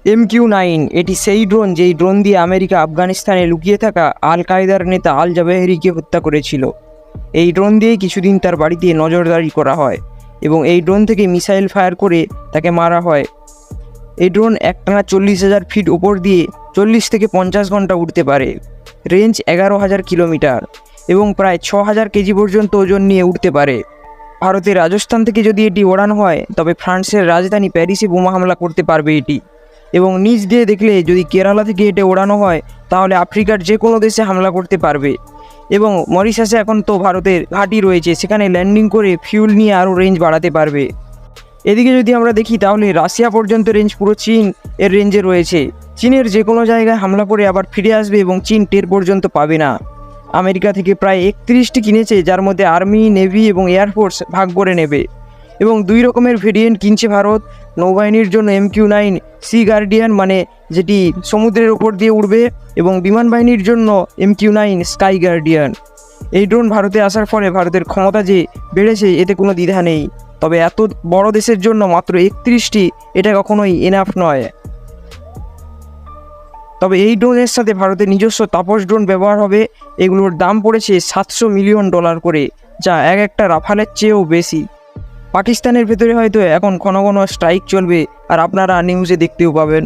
MQ-9 এটি সেই drone যেই ড্রোন দিয়ে আমেরিকা আফগানিস্তানে লুকিয়ে থাকা আল কায়দার নেতা আল জাওয়াহিরিকে হত্যা করেছিল। এই ড্রোন দিয়েই কিছুদিন তার বাড়িতে নজরদারি করা হয় এবং এই ড্রোন থেকে মিসাইল ফায়ার করে তাকে মারা হয়। এই ড্রোন একটানা 40,000 ফিট ওপর দিয়ে 40 থেকে 50 ঘন্টা উড়তে পারে। রেঞ্জ 11,000 কিলোমিটার এবং প্রায় 6,000 কেজি পর্যন্ত ওজন নিয়ে উঠতে পারে। ভারতের রাজস্থান থেকে যদি এটি ওড়ানো হয় তবে ফ্রান্সের রাজধানী প্যারিসে বোমা হামলা করতে পারবে এটি, এবং নিচ দিয়ে দেখলে যদি কেরালা থেকে এটা ওড়ানো হয় তাহলে আফ্রিকার যে কোনো দেশে হামলা করতে পারবে। এবং মরিশাসে এখন তো ভারতের ঘাঁটি রয়েছে, সেখানে ল্যান্ডিং করে ফিউল নিয়ে আরও রেঞ্জ বাড়াতে পারবে। এদিকে যদি আমরা দেখি তাহলে রাশিয়া পর্যন্ত রেঞ্জ পুরো চীন এর রেঞ্জে রয়েছে। চীনের যে কোনো জায়গায় হামলা করে আবার ফিরে আসবে এবং চীন টের পর্যন্ত পাবে না। আমেরিকা থেকে প্রায় 31টি কিনেছে, যার মধ্যে আর্মি, নেভি এবং এয়ারফোর্স ভাগ করে নেবে। এবং 2 রকমের ভেরিয়েন্ট কিনছে ভারত। নৌবাহিনীর জন্য MQ-9 সি গার্ডিয়ান, মানে যেটি সমুদ্রের ওপর দিয়ে উড়বে, এবং বিমান বাহিনীর জন্য MQ-9 স্কাই গার্ডিয়ান। এই ড্রোন ভারতে আসার ফলে ভারতের ক্ষমতা যে বেড়েছে এতে কোনো দ্বিধা নেই। তবে এত বড় দেশের জন্য মাত্র 31টি এটা কখনোই এনাফ নয়। তবে এই ড্রোনের সাথে ভারতের নিজস্ব তাপস ড্রোন ব্যবহার হবে। এগুলোর দাম পড়েছে $700 মিলিয়ন করে, যা একটা রাফালের চেয়েও বেশি। পাকিস্তানের ভেতরে হয়তো এখন ঘন ঘন স্ট্রাইক চলবে, আর আপনারা নিউজে দেখতেও পাবেন।